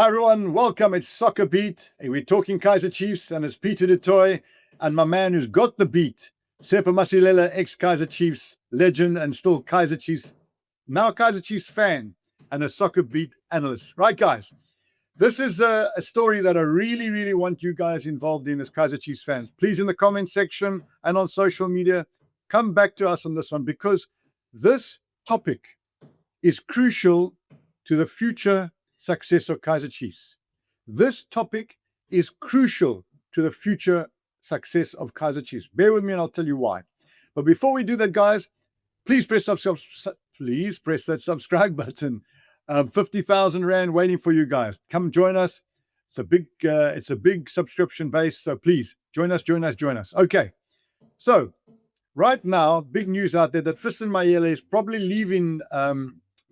Hi everyone, welcome. It's Soccerbeat. We're talking Kaizer Chiefs, and it's Peter de Toy and my man who's got the beat, Tsepo Masilela, ex-Kaizer Chiefs legend and still Kaizer Chiefs, now Kaizer Chiefs fan and a Soccerbeat analyst. Right, guys? This is a story that I really want you guys involved in as Kaizer Chiefs fans. Please, in the comment section and on social media, come back to us on this one, because this topic is crucial to the future success of Kaizer Chiefs. This topic is crucial to the future success of Kaizer Chiefs. Bear with me and I'll tell you why. But before we do that, guys, please press that subscribe button. 50,000 Rand waiting for you guys. Come join us. It's a big subscription base, so please join us. Okay, so right now, big news out there that Fiston Mayele is probably leaving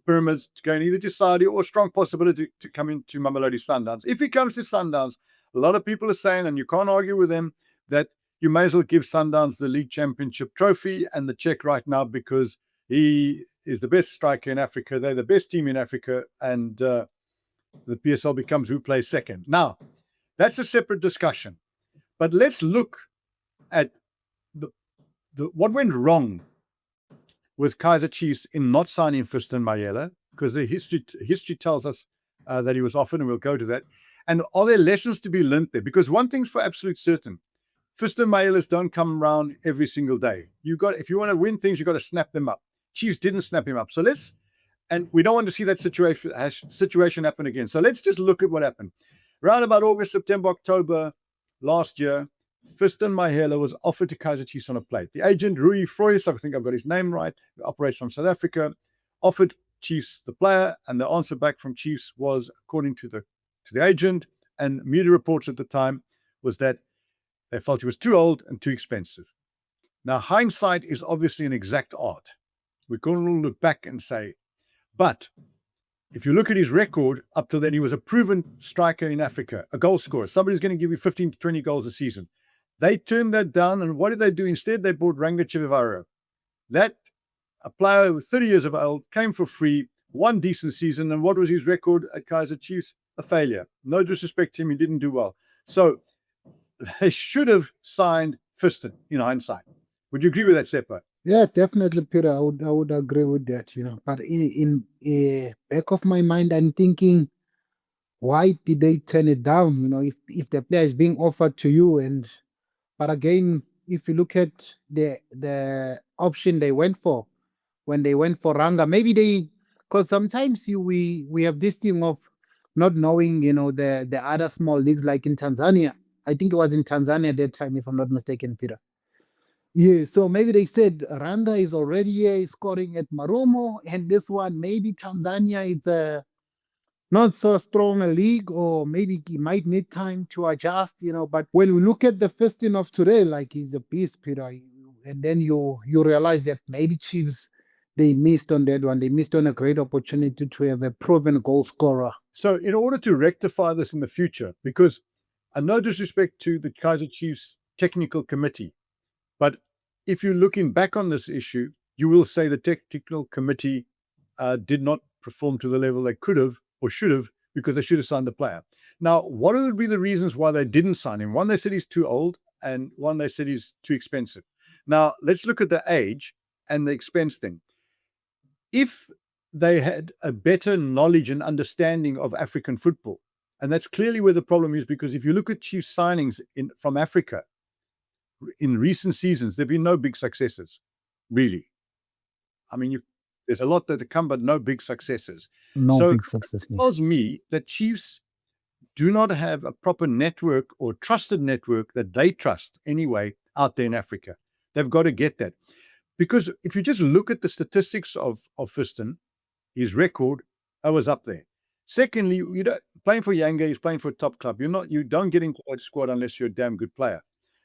Pyramids to go either to Saudi, or strong possibility to come into Mamelodi Sundowns. If he comes to Sundowns, a lot of people are saying, and you can't argue with them, that you may as well give Sundowns the league championship trophy and the check right now, because he is the best striker in Africa. They're the best team in Africa, and the PSL becomes who plays second. Now, that's a separate discussion. But let's look at what went wrong with Kaizer Chiefs in not signing Fiston Mayele, because the history tells us that he was offered, and we'll go to that. And are there lessons to be learned there? Because one thing's for absolute certain: Fiston Mayeles don't come around every single day. If you want to win things, you got to snap them up. Chiefs didn't snap him up, and we don't want to see that situation happen again. So let's just look at what happened. Around about August, September, October last year, Fiston Mayele was offered to Kaizer Chiefs on a plate. The agent, Rui Freus, I think I've got his name right, who operates from South Africa, offered Chiefs the player, and the answer back from Chiefs was, according to the agent and media reports at the time, was that they felt he was too old and too expensive. Now, hindsight is obviously an exact art. We can all look back and say, but if you look at his record up to then, he was a proven striker in Africa, a goal scorer. Somebody's going to give you 15 to 20 goals a season. They turned that down, and what did they do instead? They bought Ranga Chivivaro. A player with 30 years of old, came for free, one decent season, and what was his record at Kaizer Chiefs? A failure. No disrespect to him, he didn't do well. So they should have signed Fiston in hindsight. Would you agree with that, Tsepo? Yeah, definitely, Peter. I would agree with that, But in back of my mind, I'm thinking, why did they turn it down? If the player is being offered to you, but again, if you look at the option they went for when they went for Ranga, maybe because sometimes we have this thing of not knowing, the other small leagues, like in Tanzania. I think it was in Tanzania at that time, if I'm not mistaken, Peter. Yeah, so maybe they said Randa is already here scoring at Maromo, and this one, maybe Tanzania is not so strong a league, or maybe he might need time to adjust, But when we look at the Fiston of today, like, he's a beast, Peter, and then you realize that maybe Chiefs, they missed on that one. They missed on a great opportunity to have a proven goal scorer. So in order to rectify this in the future, because, and no disrespect to the Kaizer Chiefs technical committee, but if you're looking back on this issue, you will say the technical committee did not perform to the level they could have or should have, because they should have signed the player. Now, what would be the reasons why they didn't sign him? One, they said he's too old, and one, they said he's too expensive. Now, let's look at the age and the expense thing. If they had a better knowledge and understanding of African football, and that's clearly where the problem is, because if you look at Chiefs signings from Africa, in recent seasons, there have been no big successes, really. I mean, there's a lot that come, but no big successes. No big successes. It tells me that Chiefs do not have a proper network or trusted network that they trust anyway out there in Africa. They've got to get that. Because if you just look at the statistics of Fiston, his record, I was up there. Secondly, playing for Yanga, he's playing for a top club. You don't get into that squad unless you're a damn good player.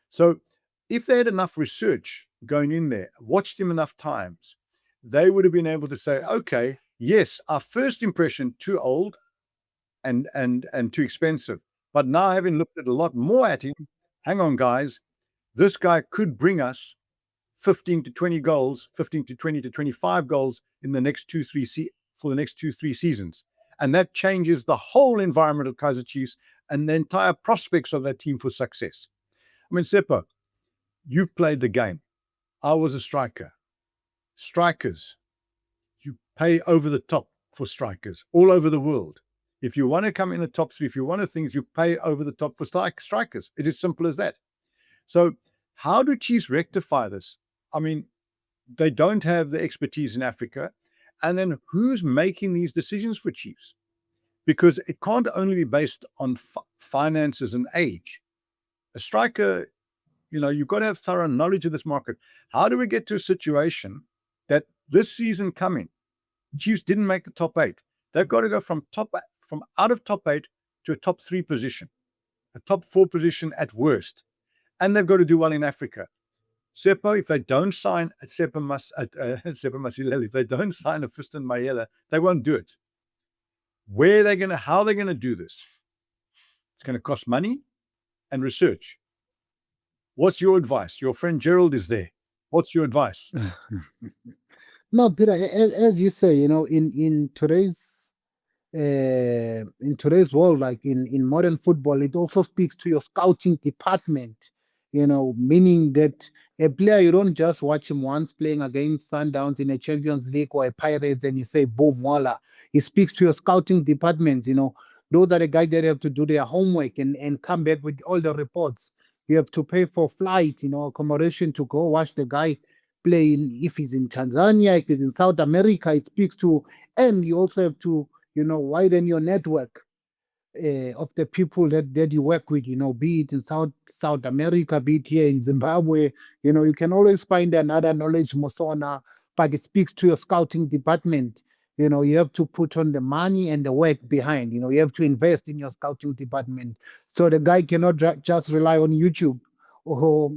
So if they had enough research going in there, watched him enough times, they would have been able to say, okay, yes, our first impression, too old and too expensive. But now, having looked at a lot more at him, hang on, guys, this guy could bring us 15 to 20 goals, 15 to 20 to 25 goals in the next 2-3 seasons. And that changes the whole environment of Kaizer Chiefs and the entire prospects of that team for success. I mean, Tsepo, you've played the game. I was a striker. Strikers, you pay over the top for strikers all over the world. If you want to come in the top three, if you want to things, you pay over the top for strikers. It is simple as that. So how do Chiefs rectify this? I mean, they don't have the expertise in Africa. And then who's making these decisions for Chiefs? Because it can't only be based on finances and age. A striker, you've got to have thorough knowledge of this market. How do we get to a situation that this season coming, Chiefs didn't make the top 8? They've got to go from out of top 8 to a top 3 position, a top 4 position at worst. And they've got to do well in Africa. Tsepo, if they don't sign Tsepo Masilela, if they don't sign a Fiston Mayele, they won't do it. How are they going to do this? It's going to cost money and research. What's your advice? Your friend Gerald is there. What's your advice? No, Peter, as you say, in today's world, like in modern football, it also speaks to your scouting department, meaning that a player, you don't just watch him once playing against Sundowns in a Champions League or a Pirates and you say, boom, voila. It speaks to your scouting department, those are the guys that have to do their homework and come back with all the reports. You have to pay for flight, accommodation to go watch the guy play. If he's in Tanzania, if he's in South America, it speaks to, and you also have to, widen your network of the people that you work with, be it in South America, be it here in Zimbabwe, you can always find another knowledge Mosona, but it speaks to your scouting department. You have to put on the money and the work behind, you have to invest in your scouting department. So the guy cannot just rely on YouTube or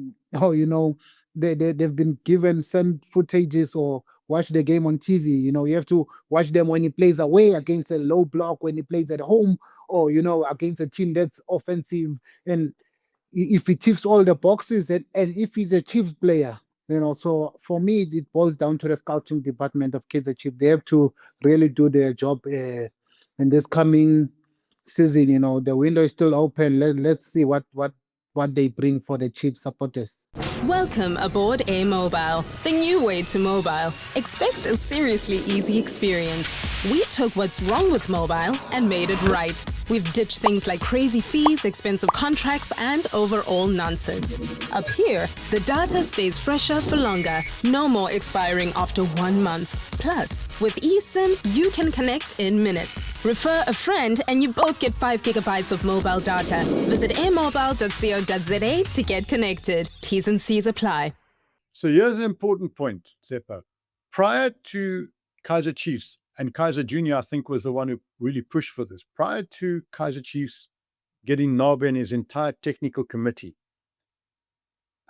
they've been given some footages or watch the game on TV. You have to watch them when he plays away against a low block, when he plays at home, or against a team that's offensive. And if he ticks all the boxes, and if he's a Chiefs player, so for me it boils down to the scouting department of Kaizer Chiefs. They have to really do their job in this coming season. The window is still open. Let's see what they bring for the Chiefs supporters. Welcome aboard Air Mobile, the new way to mobile. Expect a seriously easy experience. We took what's wrong with mobile and made it right. We've ditched things like crazy fees, expensive contracts, and overall nonsense. Up here, the data stays fresher for longer. No more expiring after 1 month. Plus, with eSIM, you can connect in minutes. Refer a friend and you both get 5 gigabytes of mobile data. Visit airmobile.co.za to get connected. T's and C's apply. So here's an important point, Tsepo. Prior to Kaizer Chiefs, and Kaizer Jr., I think, was the one who really pushed for this. Prior to Kaizer Chiefs getting Nabi and his entire technical committee,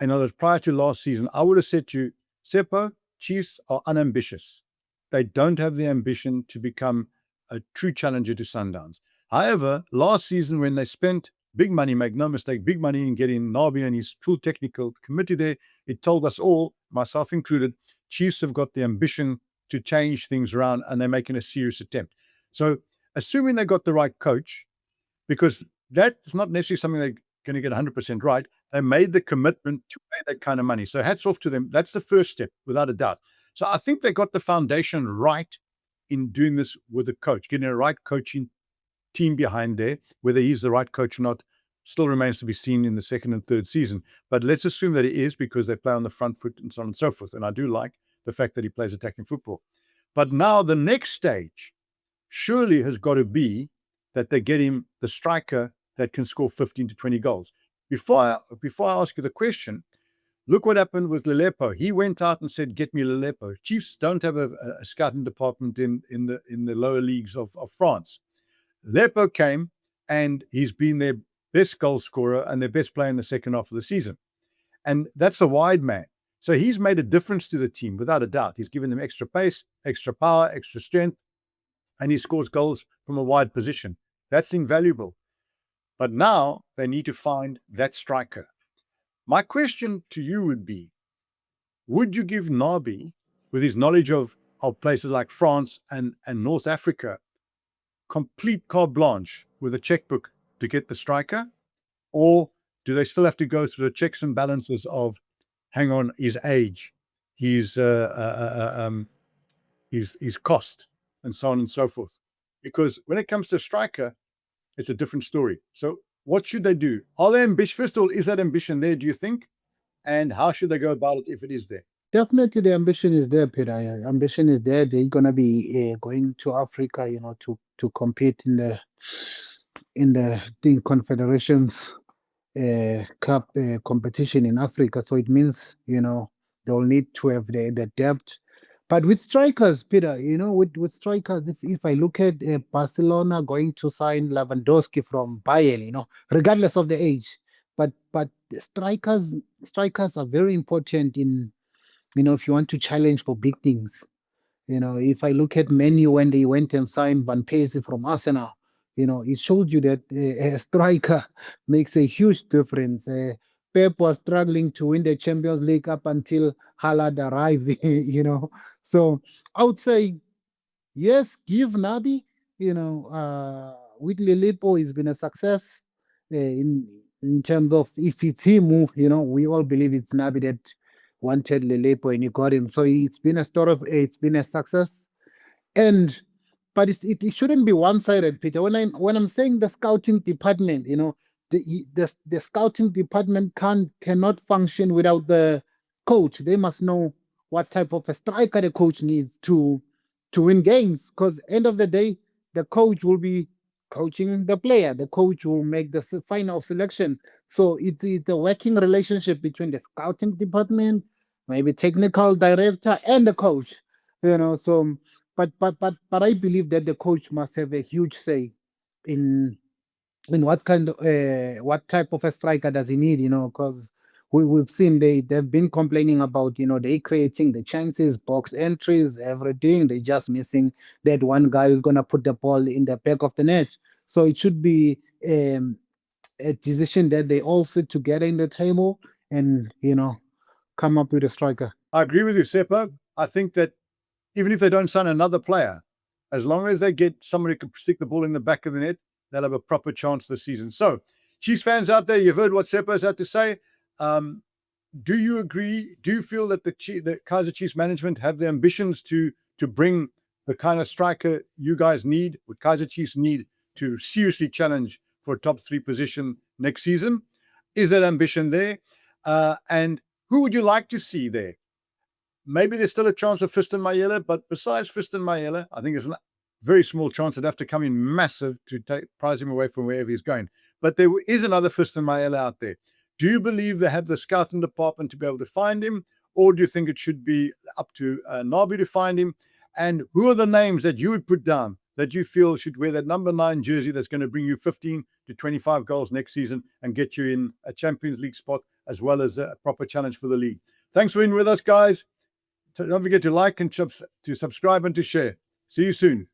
in other words, prior to last season, I would have said to you, Tsepo, Chiefs are unambitious. They don't have the ambition to become a true challenger to Sundowns. However, last season when they spent big money, make no mistake, big money in getting Nabi and his full technical committee there, it told us all, myself included, Chiefs have got the ambition to change things around and they're making a serious attempt. So assuming they got the right coach, because that's not necessarily something they're going to get 100% right, they made the commitment to pay that kind of money. So hats off to them. That's the first step, without a doubt. So I think they got the foundation right in doing this with the coach, getting a right coaching team behind there. Whether he's the right coach or not still remains to be seen in the second and third season. But let's assume that he is, because they play on the front foot and so on and so forth. And I do like the fact that he plays attacking football. But now the next stage surely has got to be that they get him the striker that can score 15 to 20 goals. Before I ask you the question, look what happened with Lelepo. He went out and said, get me Lelepo. Chiefs don't have a scouting department in the lower leagues of France. Lelepo came and he's been their best goal scorer and their best player in the second half of the season. And that's a wide man. So he's made a difference to the team, without a doubt. He's given them extra pace, extra power, extra strength, and he scores goals from a wide position. That's invaluable. But now they need to find that striker. My question to you would be, would you give Nabi, with his knowledge of places like France and North Africa, complete carte blanche with a checkbook to get the striker? Or do they still have to go through the checks and balances of, hang on, his age, his cost, and so on and so forth? Because when it comes to striker, it's a different story. So what should they do? Are they ambitious, or is that ambition there, do you think? And how should they go about it if it is there? Definitely, the ambition is there, Peter. Ambition is there. They're gonna be going to Africa, to compete in the Confederations Cup competition in Africa. So it means they'll need to have the depth. But with strikers, Peter, with strikers, if I look at Barcelona going to sign Lewandowski from Bayern, regardless of the age, but the strikers are very important in if you want to challenge for big things. If I look at Menu when they went and signed Van Persie from Arsenal, it showed you that a striker makes a huge difference. Pep was struggling to win the Champions League up until Haaland arrived. So I would say, yes, give Nabi, with Lilipo, he's been a success in terms of if it's him, we all believe it's Nabi that wanted Lilipo and you got him. So it's been it's been a success. But it shouldn't be one-sided, Peter. When I'm saying the scouting department, the scouting department cannot function without the coach. They must know what type of a striker the coach needs to win games. Because end of the day, the coach will be coaching the player. The coach will make the final selection. So it's a working relationship between the scouting department, maybe technical director, and the coach. So but I believe that the coach must have a huge say in what type of a striker does he need, because we've seen they've been complaining about, they creating the chances, box entries, everything. They just missing that one guy who's gonna put the ball in the back of the net. So it should be a decision that they all sit together in the table and come up with a striker. I agree with you, Tsepo. I think that even if they don't sign another player, as long as they get somebody who can stick the ball in the back of the net, they'll have a proper chance this season. So, Chiefs fans out there, you've heard what Tsepo's had to say. Do you agree? Do you feel that the Kaizer Chiefs management have the ambitions to bring the kind of striker you guys need, what Kaizer Chiefs need to seriously challenge for a top 3 position next season? Is that ambition there? And who would you like to see there? Maybe there's still a chance of Fiston Mayele, but besides Fiston Mayele, I think there's a very small chance they'd have to come in massive to prize him away from wherever he's going. But there is another Fiston Mayele out there. Do you believe they have the scouting department to be able to find him, or do you think it should be up to Nabi to find him? And who are the names that you would put down that you feel should wear that number 9 jersey that's going to bring you 15 to 25 goals next season and get you in a Champions League spot as well as a proper challenge for the league? Thanks for being with us, guys. Don't forget to like and to subscribe and to share. See you soon.